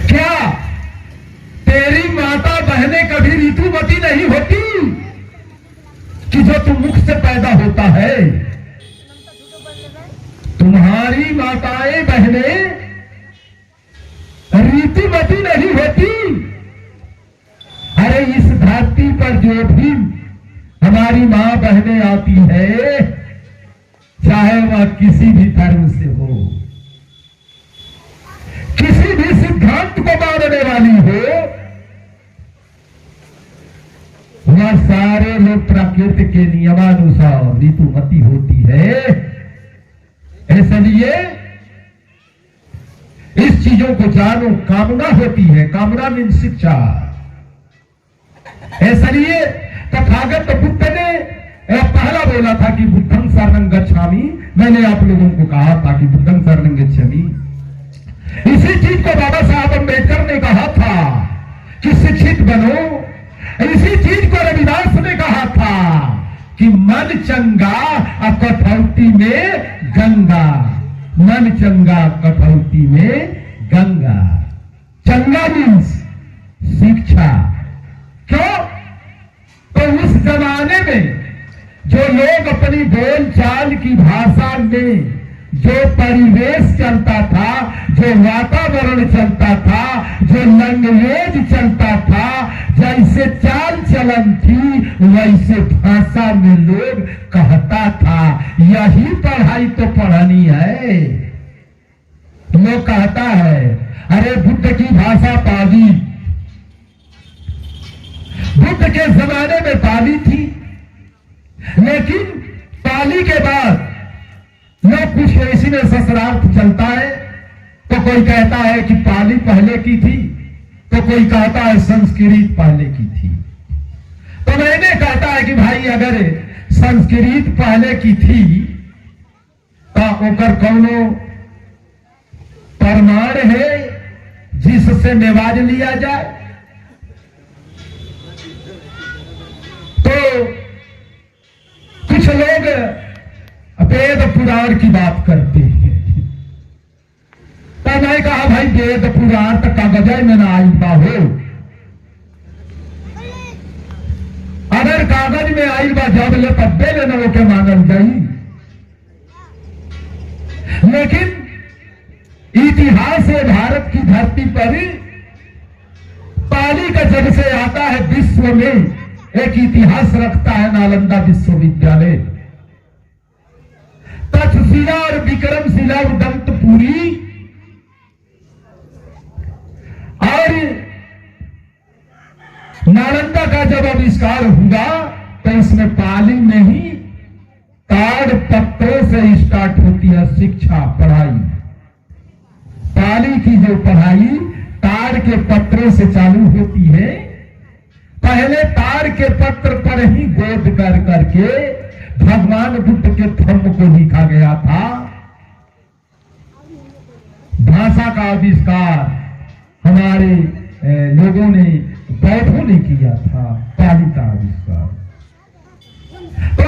क्या तेरी माता बहनें कभी ऋतुमती नहीं होती कि जो तुम मुख से पैदा होता है? तुम्हारी माताएं बहनें ऋतुमती नहीं होती? अरे इस धरती पर जो भी हमारी मां बहनें आती है, चाहे वह किसी भी धर्म से हो, किसी भी सिद्धांत को मानने वाली हो, वह सारे लोग प्रकृति के नियमानुसार ऋतुमती होती है। इसलिए इस चीजों को जानो, कामना होती है, कामना मीन्स शिक्षा। इसलिए तथागत बुद्ध ने पहला बोला था कि बुद्धं शरणं गच्छामि, मैंने आप लोगों को कहा था कि बुद्धं शरणं गच्छामि। इसी चीज को बाबा साहब अम्बेडकर ने कहा था कि शिक्षित बनो। इसी चीज को रविदास ने कहा था कि मन चंगा और कठौती में गंगा, मन चंगा कठौती में गंगा। चंगा मीन्स शिक्षा। क्यों? तो उस जमाने में जो लोग अपनी बोलचाल की भाषा में जो परिवेश चलता था, जो वातावरण चलता था, जो लैंग्वेज चलता था, जैसे चाल चलन थी, वैसे भाषा में लोग कहता था। यही पढ़ाई तो पढ़नी है। लोग कहता है अरे बुद्ध की भाषा पाली, बुद्ध के जमाने में पाली थी, लेकिन पाली के बाद लोग कुछ ऐसी में शस्त्रार्थ चलता है तो तो कोई कहता है कि पाली पहले की थी, तो कोई कहता है संस्कृत पहले की थी। तो मैंने कहता है कि भाई अगर संस्कृत पहले की थी तो ओकर कौनो प्रमाण है जिससे निवाज लिया जाए? तो कुछ लोग वेद पुराण की बात करते हैं, तो मैं कहा भाई वेद पुराण तो कागज में ना आई बा हो, अगर कागज में आई बा जब ले तब्बे ले न के मानल जाई। लेकिन इतिहास है भारत की धरती पर पाली का जब से आता है विश्व में एक इतिहास रखता है नालंदा विश्वविद्यालय। तक्षशिला और विक्रमशिला और दंतपुरी और नालंदा का जब आविष्कार हुआ तो इसमें पाली में ही ताड़ पत्रों से स्टार्ट होती है शिक्षा पढ़ाई। पाली की जो पढ़ाई ताड़ के पत्रों से चालू होती है। पहले ताड़ के पत्र पर ही गोद कर करके भगवान बुद्ध के धर्म को लिखा गया था। भाषा का आविष्कार हमारे लोगों ने बौद्धों ने किया था, पाली का आविष्कार। तो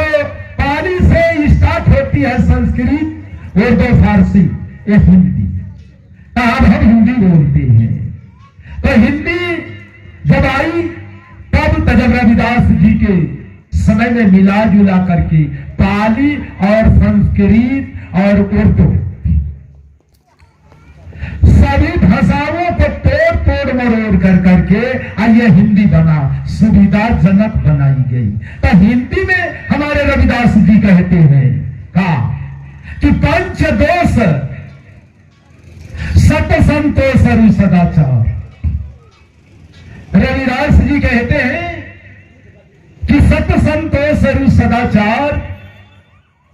पाली से स्टार्ट होती है संस्कृत, उर्दू, फारसी, ये हिंदी। अब हम हिंदी बोलते हैं। तो हिंदी जब आई तब जब रविदास जी के समय में मिला जुला करके पाली और संस्कृत और उर्दू सभी भाषाओं को तोड़ तोड़ मरोड़ कर करके ये हिंदी बना, सुविधाजनक बनाई गई। तो हिंदी में हमारे रविदास जी कहते हैं कहा कि पंच दोष सत संतोष और सदाचार। रविदास जी कहते हैं कि सत संतोष और सदाचार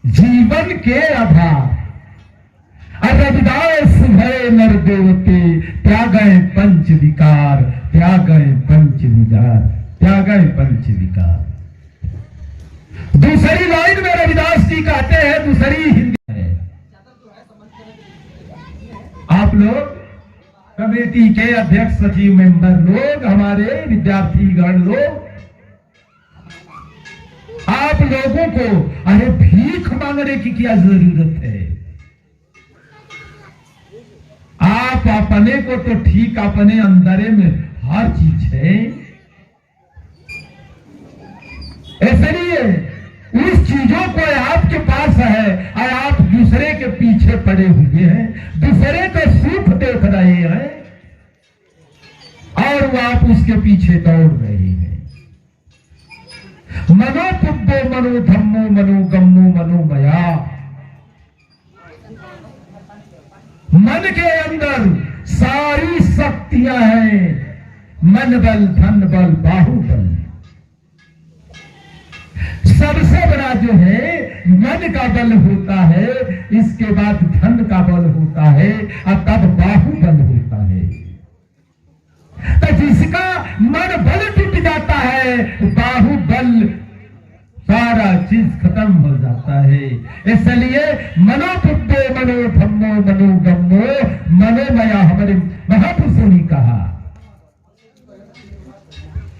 जीवन के आधार। रविदास भय नर देवते त्यागय पंच विकार, त्यागय पंच विकार, त्यागय पंच विकार। दूसरी लाइन में रविदास जी कहते हैं, दूसरी हिंदी है, आप लोग कमेटी के अध्यक्ष सचिव मेंबर लोग, हमारे विद्यार्थीगण लोग, आप लोगों को अरे भीख मांगने की क्या जरूरत है? आप अपने को तो ठीक अपने अंदर में हर चीज है, इसलिए उस चीजों को आपके पास है और आप दूसरे के पीछे पड़े हुए हैं, दूसरे का सुख देख रहे हैं और वो आप उसके पीछे दौड़ रहे हैं। मनो पुब्बो मनो धम्मो मनो गम्मो मनोमया। मन के अंदर सारी शक्तियां हैं, मन बल, धन बल, बाहुबल। सबसे बड़ा जो है मन का बल होता है, इसके बाद धन का बल होता है और तब बाहुबल होता है। तो जिसका मन बल टूट जाता है, बाहुबल सारा चीज खत्म हो जाता है। इसलिए मनो पुब्बो मनो धम्मो मनो गम्मो मनोमया, हमारे महापुरुषों ने कहा।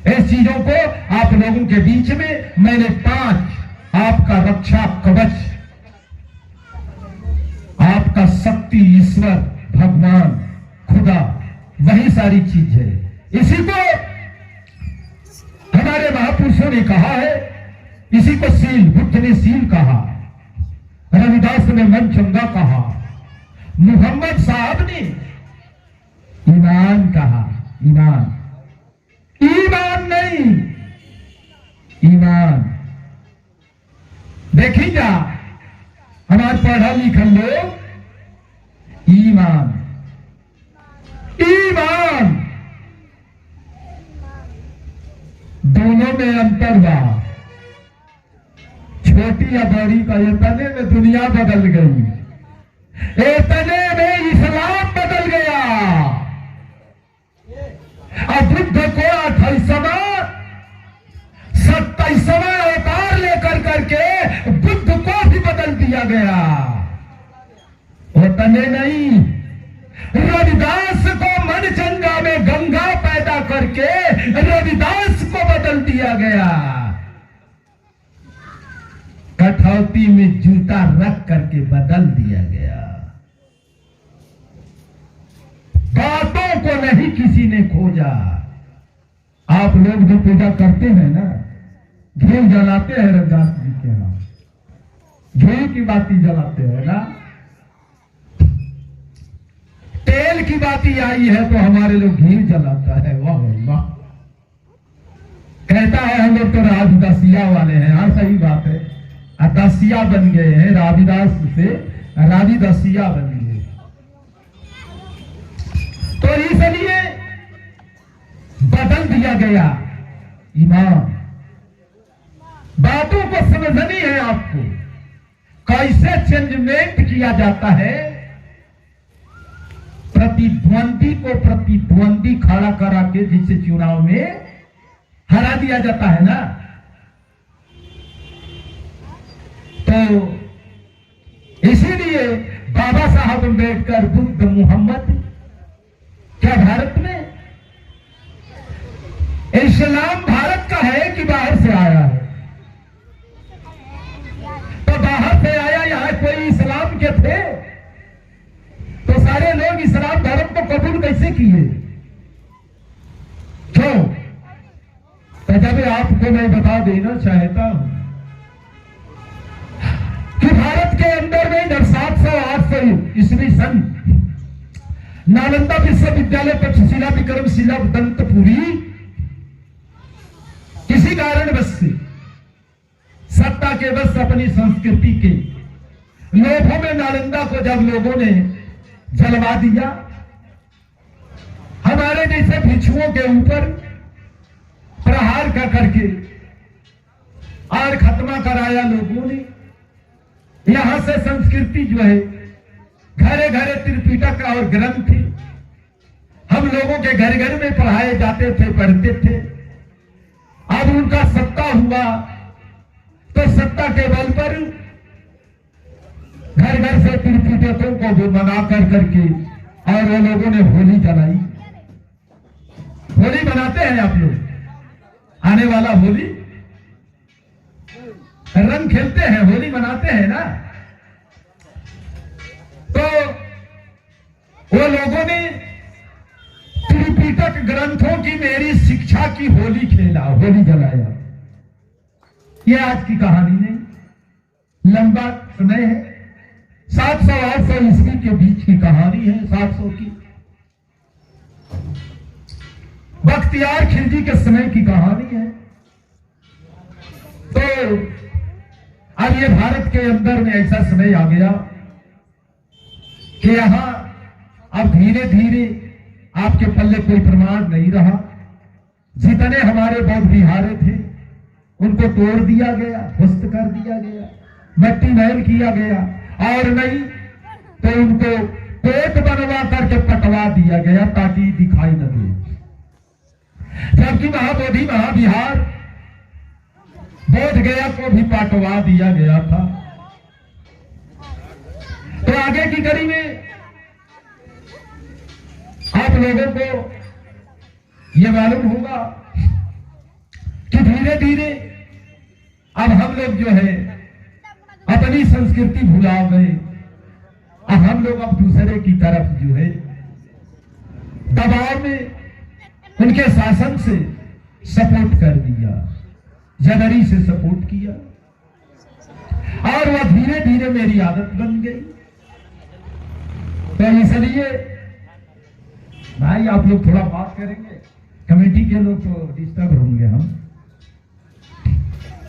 इस चीजों को आप लोगों के बीच में मैंने 5 आपका रक्षा कवच, आपका शक्ति, ईश्वर, भगवान, खुदा, वही सारी चीज है। इसी को हमारे महापुरुषों ने कहा है, इसी को सील, बुद्ध ने सील कहा, रविदास ने मन चंगा कहा, मोहम्मद साहब ने ईमान कहा। ईमान, ईमान नहीं, ईमान। देखिएगा हमारे पढ़ा लिखा लोग, ईमान, ईमान, दोनों में अंतर हुआ। छोटी या बड़ी का इतने में दुनिया बदल गई, इतने में इस्लाम बदल ये नहीं, रविदास को मनचंगा में गंगा पैदा करके रविदास को बदल दिया गया। कठौती में जूता रख करके बदल दिया गया। बातों को नहीं किसी ने खोजा। आप लोग भी पूजा करते हैं ना, घी जलाते हैं रविदास जी के नाम, घी की बाती जलाते हैं ना। तेल की बाती आई है तो हमारे लोग घी जलाता है। वाह वाह, कहता है हम लोग तो राविदासिया वाले हैं। हाँ सही बात है, दासिया बन गए हैं, राविदास से राविदासिया बन गए। तो इसलिए बदल दिया गया ईमान। बातों को समझनी है आपको, कैसे चेंजमेंट किया जाता है। प्रतिद्वंदी को प्रतिद्वंदी खड़ा करा के जिसे चुनाव में हरा दिया जाता है ना, तो इसीलिए बाबा साहब अम्बेडकर, बुद्ध, मोहम्मद क्या भारत में, इस्लाम भारत का है कि बाहर से आया है? तो बाहर से आया, यहां कोई इस्लाम के थे तो सारे लोग इस्लाम धर्म को कबूल कैसे किए? क्यों? तो जब आपको मैं बता देना चाहता हूं कि भारत के अंदर में 700-800 ईस्वी सन नालंदा विश्वविद्यालय तक्षशिला विक्रमशिला दंतपुरी किसी कारणवश से सत्ता के बस अपनी संस्कृति के लोभों में नालंदा को जब लोगों ने जलवा दिया, हमारे जैसे भिक्षुओं के ऊपर प्रहार कर करके और खत्मा कराया लोगों ने। यहां से संस्कृति जो है, घरे घरे त्रिपिटक और ग्रंथ हम लोगों के घर घर में पढ़ाए जाते थे, पढ़ते थे। अब उनका सत्ता हुआ तो सत्ता के बल पर घर घर से त्रिपिटकों को भी मंगा कर करके और वो लोगों ने होली जलाई। होली मनाते हैं आप लोग? आने वाला होली रंग खेलते हैं, होली मनाते हैं ना। तो वो लोगों ने त्रिपिटक ग्रंथों की मेरी शिक्षा की होली खेला, होली जलाया। ये आज की कहानी नहीं, लंबा समय है, 700-800 ईस्वी के बीच की कहानी है, 700 की। बख्तियार खिलजी के समय की कहानी है। तो अब ये भारत के अंदर में ऐसा समय आ गया कि यहां अब धीरे धीरे आपके पल्ले कोई प्रमाण नहीं रहा। जितने हमारे बौद्ध विहारे थे उनको तोड़ दिया गया, ध्वस्त कर दिया गया, मट्टी महल किया गया, और नहीं तो उनको पेट बनवा करके पटवा दिया गया ताकि दिखाई न दे। जबकि महाबोधि महाविहार बोध गया को भी पटवा दिया गया था। तो आगे की कड़ी में आप लोगों को यह मालूम होगा कि धीरे धीरे अब हम लोग जो है अपनी संस्कृति भुला गए। अब हम लोग अब दूसरे की तरफ जो है दबाव में उनके शासन से सपोर्ट कर दिया, जबरी से सपोर्ट किया, और वह धीरे धीरे मेरी आदत बन गई। तो इसलिए भाई आप लोग थोड़ा बात करेंगे, कमेटी के लोग तो डिस्टर्ब होंगे, हम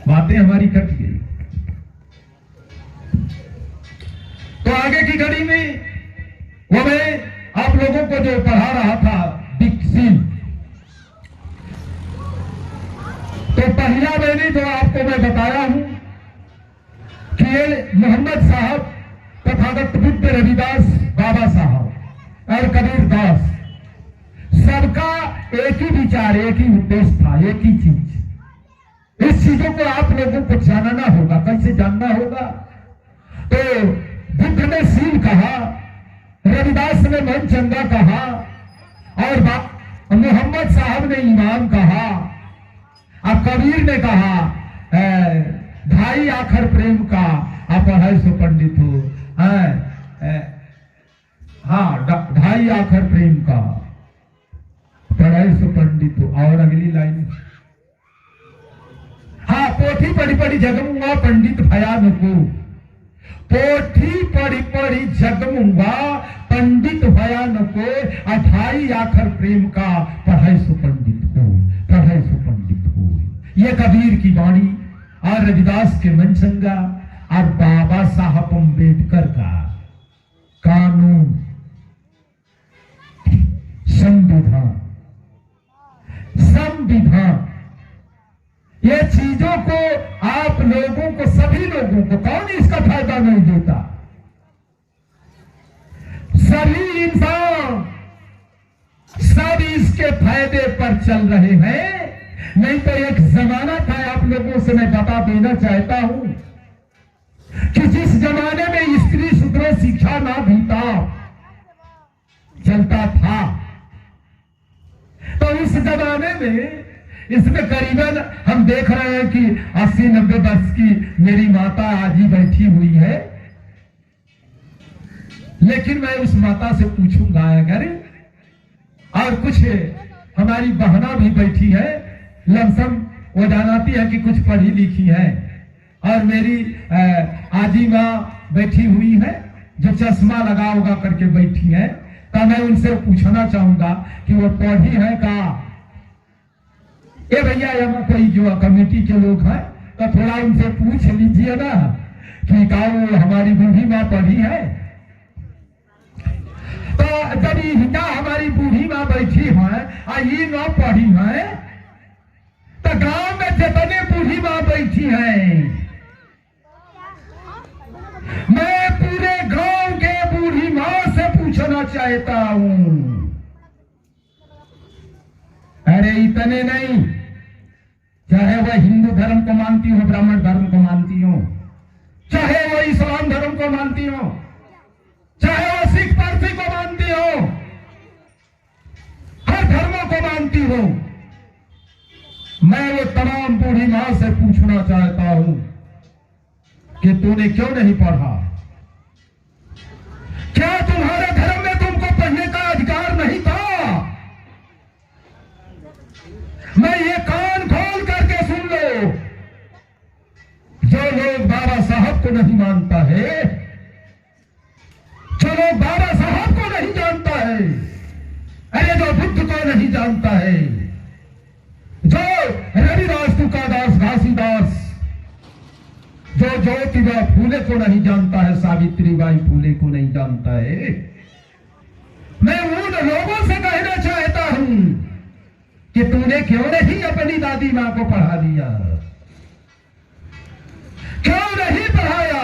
बातें हमारी कट गई। तो आगे की घड़ी में वो मैं आप लोगों को जो पढ़ा रहा था विकसित, तो पहला मैंने जो आपको मैं बताया हूं कि ये मोहम्मद साहब, तथागत बुद्ध, रविदास, बाबा साहब और कबीर दास, सबका एक ही विचार, एक ही उद्देश्य था, एक ही चीज। इस चीजों को आप लोगों को जानना होगा। कैसे जानना होगा? तो बुद्ध ने शील कहा, रविदास ने मन चंगा कहा और मोहम्मद साहब ने ईमान कहा और कबीर ने कहा ढाई आखर प्रेम का आप 250 पंडित हो। हाँ, ढाई आखर प्रेम का 250 पंडित हो। और अगली लाइन, हाँ, पोथी पढ़ी पढ़ी जगमुआ पंडित भयान को, पोथी पढ़ी पढ़ी जगमुआ पंडित भयान को, 2.5 आखर प्रेम का 250 पंडित हो, 250 पंडित हो। ये कबीर की वाणी और रविदास के मनचंगा और बाबा साहब अम्बेडकर का कानून, संविधान, संविधान, ये चीजों को आप लोगों को, सभी लोगों को, कौन इसका फायदा नहीं देता? सभी इंसान सब इसके फायदे पर चल रहे हैं। नहीं तो एक जमाना था, आप लोगों से मैं बता देना चाहता हूं कि जिस जमाने में स्त्री शूद्र शिक्षा ना भीता चलता था, तो उस जमाने में इसमें करीबन हम देख रहे हैं कि 80-90 वर्ष की मेरी माता आज ही बैठी हुई है, लेकिन मैं उस माता से पूछूंगा अगर, और कुछ हमारी बहना भी बैठी है, लमसम वो जानती है कि कुछ पढ़ी लिखी है, और मेरी आजी माँ बैठी हुई है जो चश्मा लगा होगा करके बैठी है, तो मैं उनसे पूछना चाहूंगा कि वो पढ़ी है का? ये भैया यहाँ कोई जो कमेटी के लोग हैं तो थोड़ा उनसे पूछ लीजिए ना कि का वो हमारी बूढ़ी माँ पढ़ी है? तो जब हिंदा हमारी बूढ़ी माँ बैठी है और ये ना पढ़ी है, तो गांव में जितने बूढ़ी माँ बैठी हैं, मैं पूरे गांव के बूढ़ी माँ से पूछना चाहता हूं, अरे इतने नहीं, चाहे वह हिंदू धर्म को मानती हो, ब्राह्मण धर्म को मानती हो, चाहे वह इस्लाम धर्म को मानती हो, चाहे वह सिख पारसी को मानती हो, हर धर्मों को मानती हो, मैं वो तमाम बूढ़ी मां से पूछना चाहता हूं कि तूने क्यों नहीं पढ़ा? क्या तुम्हारे धर्म में तुमको पढ़ने का अधिकार नहीं था? मैं ये कान खोल करके सुन लो, जो लोग बाबा साहब को नहीं मानता है, जो लोग बाबा साहब को नहीं जानता है, अरे जो बुद्ध को नहीं जानता है, जो रविदास तुकादास घासीदास, जो ज्योतिबा फूले को नहीं जानता है, सावित्रीबाई फूले को नहीं जानता है, मैं उन लोगों से कहना चाहता हूं कि तूने क्यों नहीं अपनी दादी मां को पढ़ा दिया? क्यों नहीं पढ़ाया?